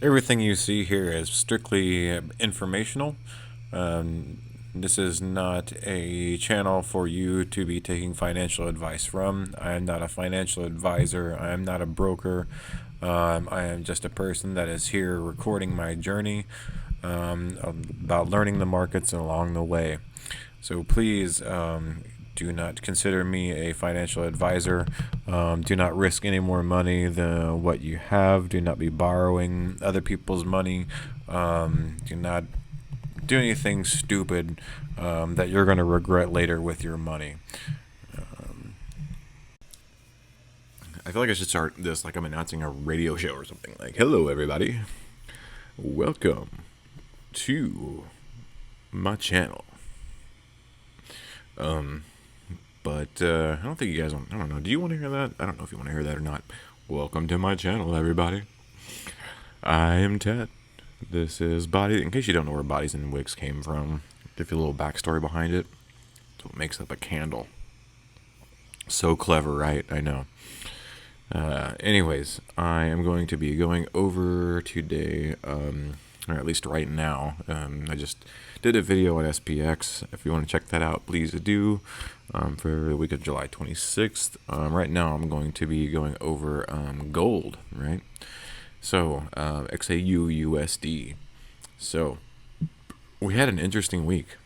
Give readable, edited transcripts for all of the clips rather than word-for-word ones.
Everything you see here is strictly informational. This is not a channel for you to be taking financial advice from. I am not a financial advisor. I am not a broker. I am just a person that is here recording my journey about learning the markets along the way. So please do not consider me a financial advisor. Do not risk any more money than what you have. Do not be borrowing other people's money. Do not do anything stupid that you're going to regret later with your money. I feel like I should start this like I'm announcing a radio show or something. Like, hello, everybody. Welcome to my channel. But I don't think you guys want, I don't know. Do you want to hear that? I don't know if you want to hear that or not. Welcome to my channel, everybody. I am Ted. This is Body. In case you don't know where Bodies and Wigs came from, give you a little backstory behind it. It's what makes up a candle. So clever, right? I know. Anyways, I am going to be going over today, or at least right now. I just did a video on SPX. If you want to check that out, please do. For the week of July 26th. Right now, I'm going to be going over gold, right? So, XAUUSD. So, we had an interesting week.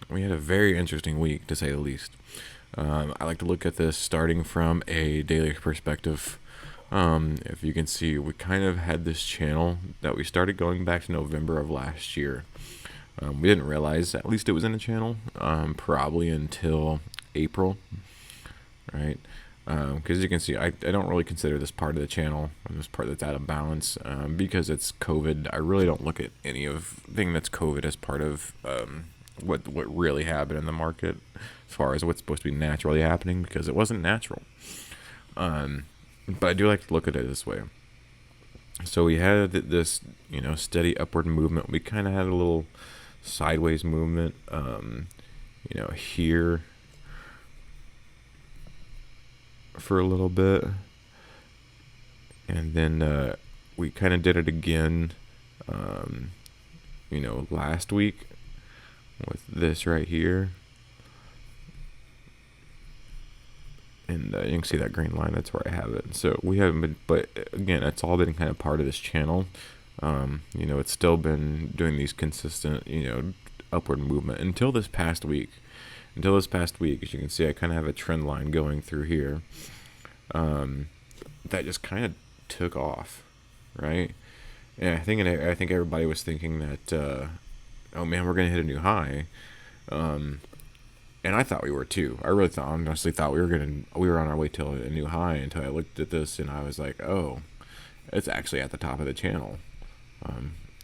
We had a very interesting week, to say the least. I like to look at this starting from a daily perspective. If you can see, we kind of had this channel that we started going back to November of last year. We didn't realize, at least it was in a channel, probably until April, right? Because you can see, I don't really consider this part of the channel, this part that's out of balance, because it's COVID. I really don't look at anything that's COVID as part of what really happened in the market, as far as what's supposed to be naturally happening, because it wasn't natural. But I do like to look at it this way. So we had this, steady upward movement. We kind of had a little sideways movement, here for a little bit, and then we kind of did it again, last week with this right here, and you can see that green line. That's where I have it. So we haven't been, but again, it's all been kind of part of this channel. It's still been doing these consistent, upward movement until this past week. As you can see, I kind of have a trend line going through here that just kind of took off, right? And I think everybody was thinking that, oh man, we're gonna hit a new high, and I thought we were too. I really honestly thought we were on our way to a new high until I looked at this and I was like, oh, it's actually at the top of the channel.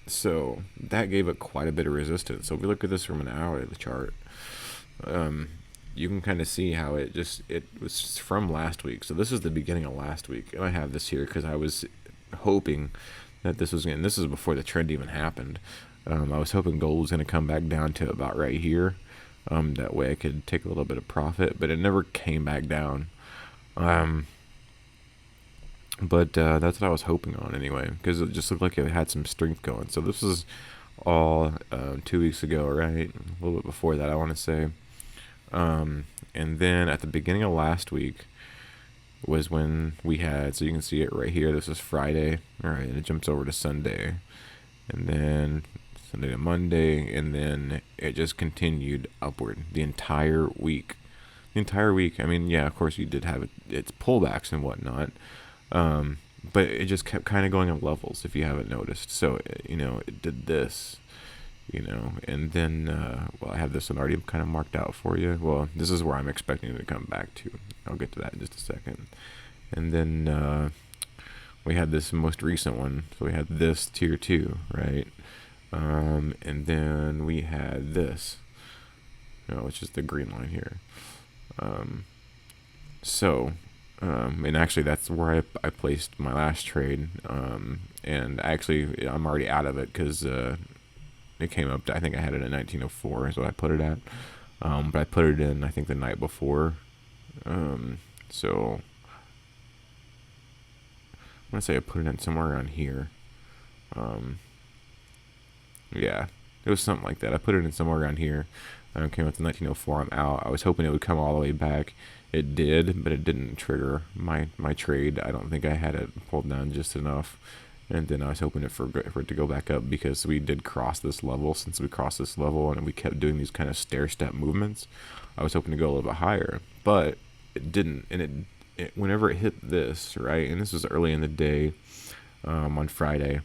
So that gave it quite a bit of resistance. So if we look at this from an hourly chart, you can kind of see how it was from last week. So this is the beginning of last week, and I have this here because I was hoping that this is before the trend even happened. I was hoping gold was going to come back down to about right here. That way I could take a little bit of profit, but it never came back down. But that's what I was hoping on anyway, because it just looked like it had some strength going. So this was all 2 weeks ago, right? A little bit before that, I want to say. And then at the beginning of last week was when we had, so you can see it right here. This is Friday, all right, and it jumps over to Sunday, and then Sunday to Monday, and then it just continued upward the entire week. I mean, yeah, of course you did have its pullbacks and whatnot, but it just kept kind of going in levels, if you haven't noticed. So, it did this, and then, I have this one already kind of marked out for you. Well, this is where I'm expecting it to come back to. I'll get to that in just a second. And then we had this most recent one. So we had this tier 2, right? And then we had this, which is the green line here. And actually that's where I placed my last trade. And actually I'm already out of it because it came up to, I think I had it at 1904 is what I put it at. But I put it in, I think, the night before. So I'm gonna say I put it in somewhere around here. Yeah, it was something like that. I put it in somewhere around here. Came with the 1904. I'm out. I was hoping it would come all the way back. It did, but it didn't trigger my trade. I don't think I had it pulled down just enough. And then I was hoping for it to go back up, because we did cross this level. Since we crossed this level and we kept doing these kind of stair-step movements, I was hoping to go a little bit higher, but it didn't. And whenever it hit this, right, and this was early in the day, on Friday,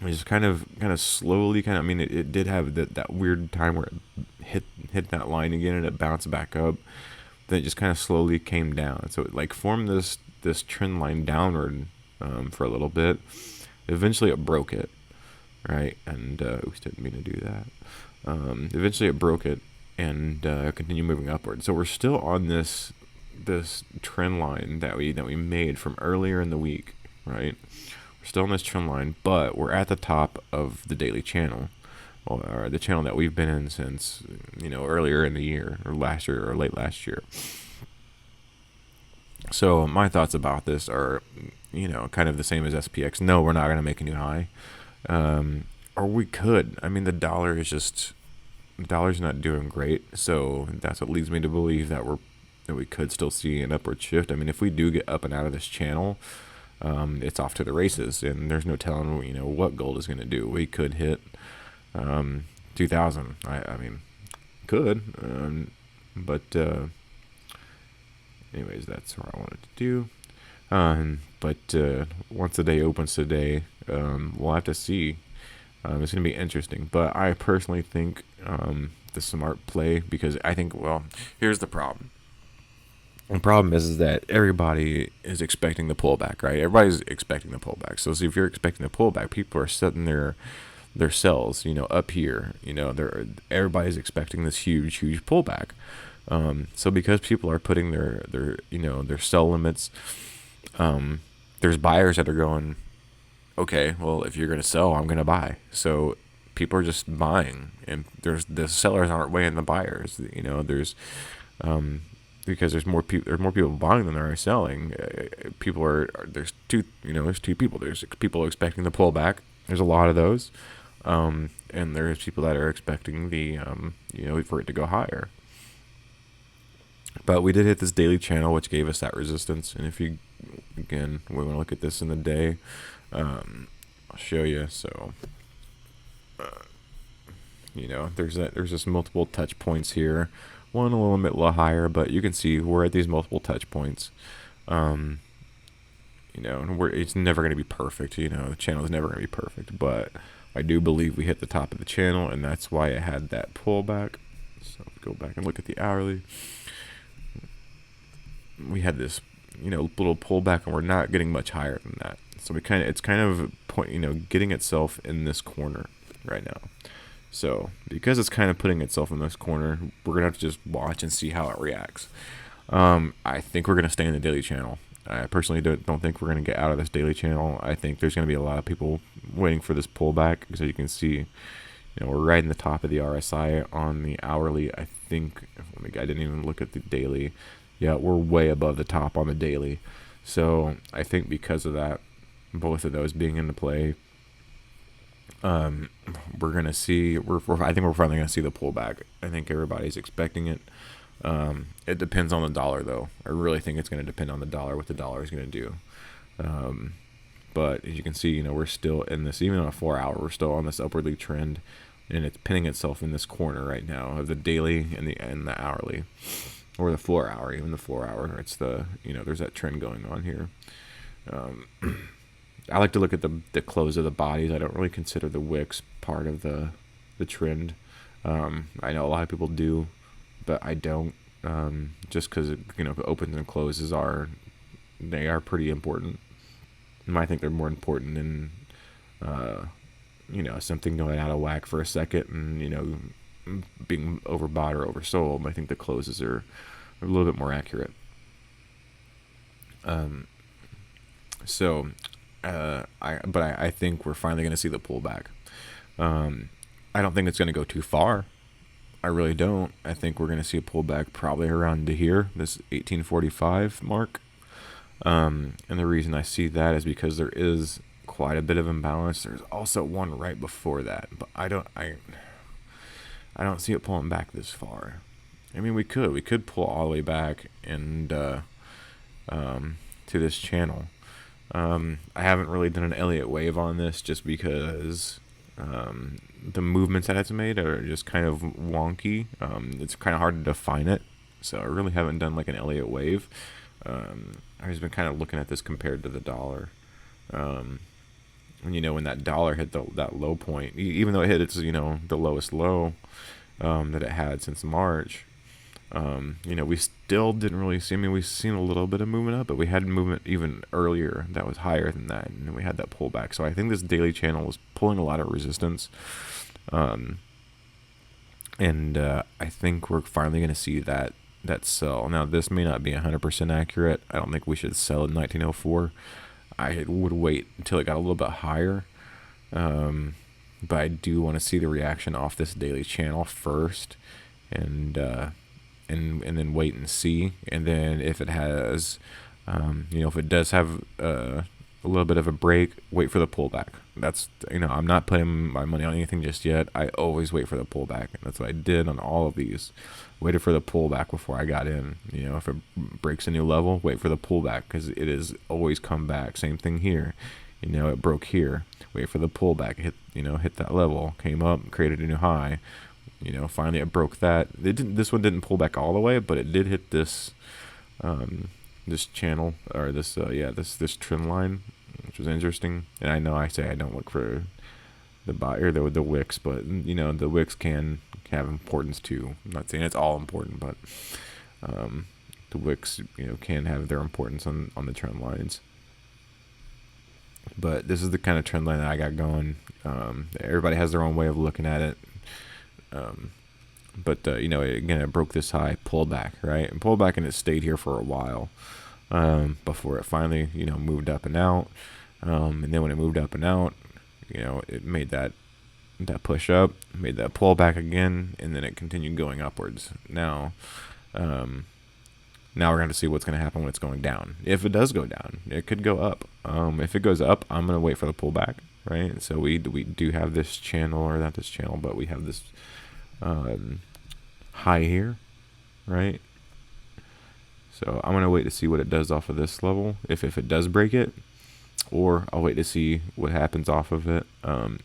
it just kind of slowly, I mean, it did have that weird time where it hit that line again and it bounced back up. Then it just kind of slowly came down. So it like formed this trend line downward, for a little bit. Eventually it broke it, right? And oops, didn't mean to do that. Eventually it broke it and continued moving upward. So we're still on this trend line that we made from earlier in the week, right? We're still on this trend line, but we're at the top of the daily channel, or the channel that we've been in since, earlier in the year, or last year, or late last year. So my thoughts about this are, kind of the same as SPX. No, we're not going to make a new high. Or we could. I mean, the dollar's not doing great. So that's what leads me to believe that we could still see an upward shift. I mean, if we do get up and out of this channel, it's off to the races, and there's no telling, what gold is going to do. We could hit 2,000. I mean, could. But anyways, that's what I wanted to do. But once the day opens today, we'll have to see. It's going to be interesting. But I personally think the smart play, because I think, well, here's the problem. The problem is that everybody is expecting the pullback, right? Everybody's expecting the pullback. So if you're expecting the pullback, people are setting their sells, up here. Everybody's expecting this huge pullback. So because people are putting their sell limits, there's buyers that are going, okay, well, if you're going to sell, I'm going to buy. So people are just buying, and the sellers aren't weighing the buyers. There's because there's more people buying than there are selling. There's two people. There's people expecting the pullback. There's a lot of those, and there's people that are expecting the for it to go higher. But we did hit this daily channel, which gave us that resistance. And if we want to look at this in the day, I'll show you. So, there's just multiple touch points here. One a little bit higher, but you can see we're at these multiple touch points. And it's never going to be perfect. The channel is never going to be perfect, but I do believe we hit the top of the channel, and that's why it had that pullback. So go back and look at the hourly. We had this, little pullback, and we're not getting much higher than that. So it's kind of getting itself in this corner right now. So because it's kind of putting itself in this corner, we're gonna have to just watch and see how it reacts. I think we're gonna stay in the daily channel. I personally don't think we're gonna get out of this daily channel. I think there's gonna be a lot of people waiting for this pullback, because you can see, we're right in the top of the RSI on the hourly. I think I didn't even look at the daily. Yeah, we're way above the top on the daily. So I think because of that, both of those being into play, we're gonna see. I think we're finally gonna see the pullback. I think everybody's expecting it. It depends on the dollar, though. I really think it's gonna depend on the dollar, what the dollar is gonna do. But as you can see, we're still in this. Even on a 4-hour, we're still on this upwardly trend, and it's pinning itself in this corner right now of the daily and the hourly. Or the 4-hour, even the 4-hour. It's there's that trend going on here. I like to look at the close of the bodies. I don't really consider the wicks part of the trend. I know a lot of people do, but I don't. Just because opens and closes are pretty important. And I think they're more important than something going out of whack for a second and being overbought or oversold. I think the closes are a little bit more accurate. I think we're finally going to see the pullback. I don't think it's going to go too far. I really don't. I think we're going to see a pullback probably around to here, this 1845 mark. And the reason I see that is because there is quite a bit of imbalance. There's also one right before that, but I don't see it pulling back this far. I mean, we could pull all the way back and to this channel. I haven't really done an Elliott wave on this just because the movements that it's made are just kind of wonky. It's kind of hard to define it, so I really haven't done like an Elliott wave. I've just been kind of looking at this compared to the dollar. When that dollar hit that low point, even though it hit its the lowest low that it had since March, we still didn't really see. I mean, we've seen a little bit of movement up, but we had movement even earlier that was higher than that, and then we had that pullback. So I think this daily channel was pulling a lot of resistance, and I think we're finally going to see that sell. Now, this may not be 100% accurate. I don't think we should sell in 1904. I would wait until it got a little bit higher, but I do want to see the reaction off this daily channel first, and then wait and see. And then if it has, if it does have a little bit of a break, wait for the pullback. That's, I'm not putting my money on anything just yet. I always wait for the pullback, and that's what I did on all of these. Waited for the pullback before I got in. If it breaks a new level, wait for the pullback, because it has always come back. Same thing here. It broke here. Wait for the pullback. Hit that level, came up, created a new high. Finally it broke that. This one didn't pull back all the way, but it did hit this this channel, or this trend line, which was interesting. And I know I say I don't look for the buy or the wicks, but the wicks can have importance too. I'm not saying it's all important, but the wicks can have their importance on the trend lines. But this is the kind of trend line that I got going. Everybody has their own way of looking at it. But again, it broke this high, pulled back, right? And pulled back, and it stayed here for a while before it finally, moved up and out. And then when it moved up and out, it made that push up, made that pull back again, and then it continued going upwards. Now we're going to see what's going to happen when it's going down. If it does go down, it could go up. If it goes up, I'm going to wait for the pullback, right? So we do have this channel, or not this channel, but we have this high here, right? So I'm going to wait to see what it does off of this level, if it does break it, or I'll wait to see what happens off of it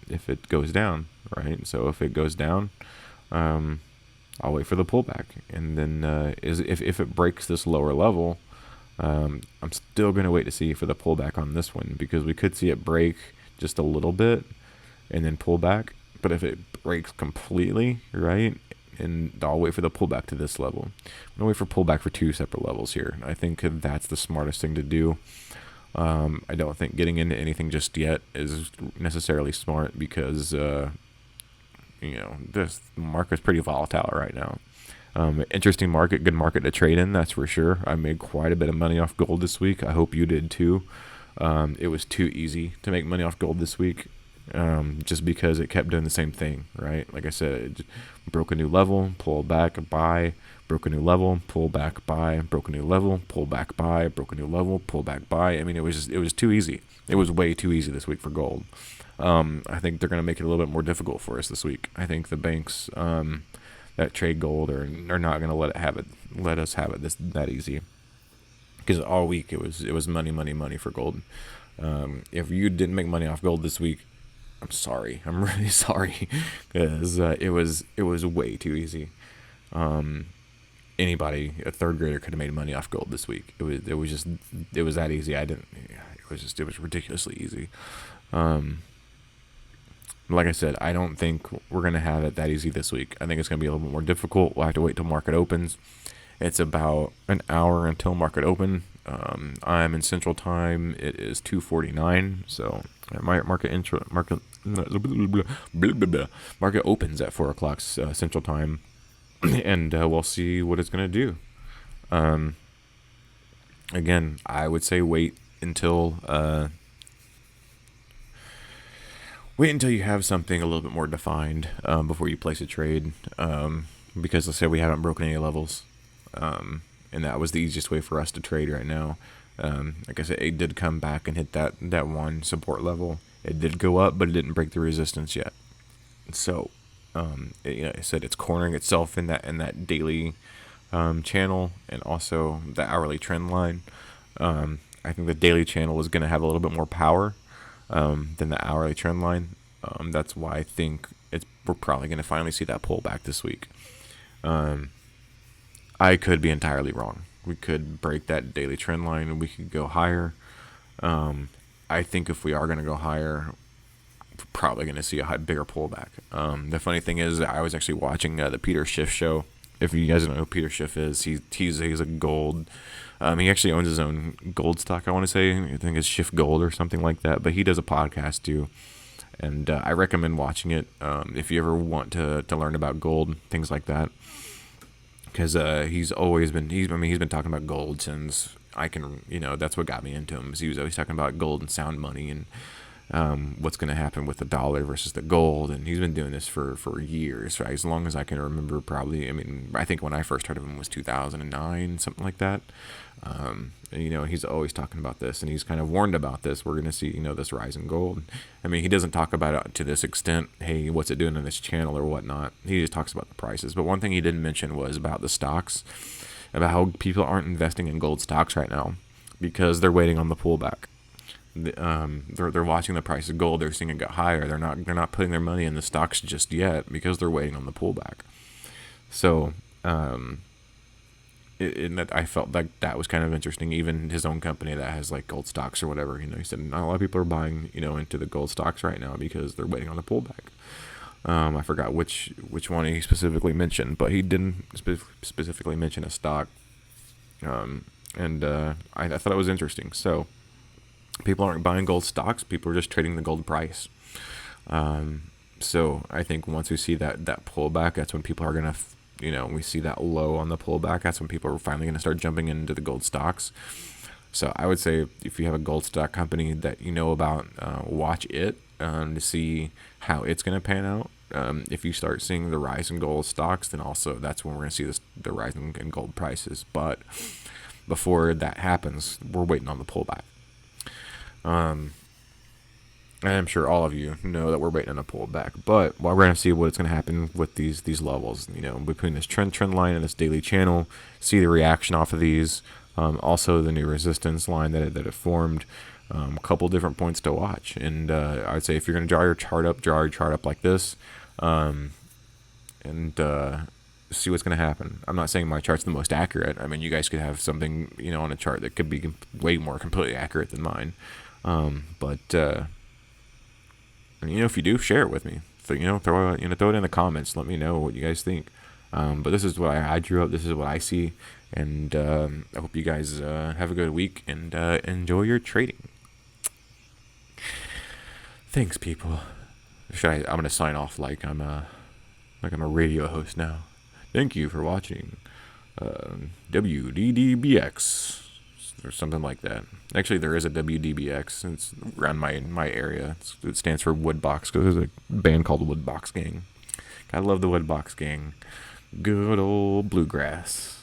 if it goes down, right? So if it goes down, I'll wait for the pullback, and then if it breaks this lower level, I'm still going to wait to see for the pullback on this one, because we could see it break just a little bit and then pull back. But if it breaks completely, right, and I'll wait for the pullback to this level. I'm going to wait for pullback for two separate levels here. I think that's the smartest thing to do. I don't think getting into anything just yet is necessarily smart, because this market's pretty volatile right now. Interesting market, good market to trade in, that's for sure. I made quite a bit of money off gold this week. I hope you did too. It was too easy to make money off gold this week, just because it kept doing the same thing, right? Like I said, it broke a new level, pull back, buy, broke a new level, pull back, buy, broke a new level, pull back, buy, broke a new level, pull back, buy. I mean, it was too easy. It was way too easy this week for gold. I think they're going to make it a little bit more difficult for us this week. I think the banks that trade gold are not going to let us have it that easy, because all week it was money for gold. If you didn't make money off gold this week, I'm sorry. I'm really sorry, because it was way too easy. Anybody, a third grader, could have made money off gold this week. It was that easy. It was ridiculously easy. Like I said, I don't think we're going to have it that easy this week. I think it's going to be a little bit more difficult. We'll have to wait till market opens. It's about an hour until market open. I'm in Central Time. It is 2:49. So market opens at 4 o'clock Central Time, and we'll see what it's going to do. Again, I would say wait until you have something a little bit more defined before you place a trade. because let's say we haven't broken any levels, and that was the easiest way for us to trade right now. Like I said, it did come back and hit that one support level. It did go up, but it didn't break the resistance yet. So, I said it's cornering itself in that daily channel, and also the hourly trend line. I think the daily channel is going to have a little bit more power than the hourly trend line. That's why I think we're probably going to finally see that pullback this week. I could be entirely wrong. We could break that daily trend line and we could go higher. I think if we are going to go higher, we're probably going to see a bigger pullback. The funny thing is, I was actually watching the Peter Schiff show. If you guys don't know who Peter Schiff is, he's a gold. He actually owns his own gold stock, I want to say. I think it's Schiff Gold or something like that. But he does a podcast too. And I recommend watching it if you ever want to learn about gold, things like that. Because he's been talking about gold since that's what got me into him. He was always talking about gold and sound money and what's going to happen with the dollar versus the gold. And he's been doing this for years, right? As long as I can remember, probably. I think when I first heard of him was 2009, something like that. He's always talking about this, and he's kind of warned about this. We're going to see, this rise in gold. He doesn't talk about it to this extent. Hey, what's it doing on this channel or whatnot? He just talks about the prices. But one thing he didn't mention was about the stocks, about how people aren't investing in gold stocks right now because they're waiting on the pullback. They're watching the price of gold. They're seeing it go higher. They're not putting their money in the stocks just yet because they're waiting on the pullback. So, I felt like that was kind of interesting. Even his own company that has like gold stocks or whatever, he said not a lot of people are buying, into the gold stocks right now because they're waiting on the pullback. I forgot which one he specifically mentioned, but he didn't specifically mention a stock. I thought it was interesting. So people aren't buying gold stocks. People are just trading the gold price. So I think once we see that pullback, that's when people are going to, we see that low on the pullback. That's when people are finally going to start jumping into the gold stocks. So I would say if you have a gold stock company that you know about, watch it to see how it's going to pan out. If you start seeing the rise in gold stocks, then also that's when we're going to see the rise in gold prices. But before that happens, we're waiting on the pullback. I'm sure all of you know that we're waiting on a pullback, but we're going to see what's going to happen with these levels, between this trend line and this daily channel, see the reaction off of these, also the new resistance line that it formed, a couple different points to watch. And I'd say if you're going to draw your chart up like this, and see what's going to happen. I'm not saying my chart's the most accurate. You guys could have something, on a chart that could be way more completely accurate than mine. If you do, share it with me. So, throw it in the comments. Let me know what you guys think. But this is what I drew up. This is what I see. And I hope you guys have a good week and enjoy your trading. Thanks, people. I'm going to sign off like I'm a radio host now. Thank you for watching WDDBX. Or something like that. Actually, there is a WDBX. It's around my area. It stands for Woodbox because there's a band called Woodbox Gang. I love the Woodbox Gang. Good old bluegrass.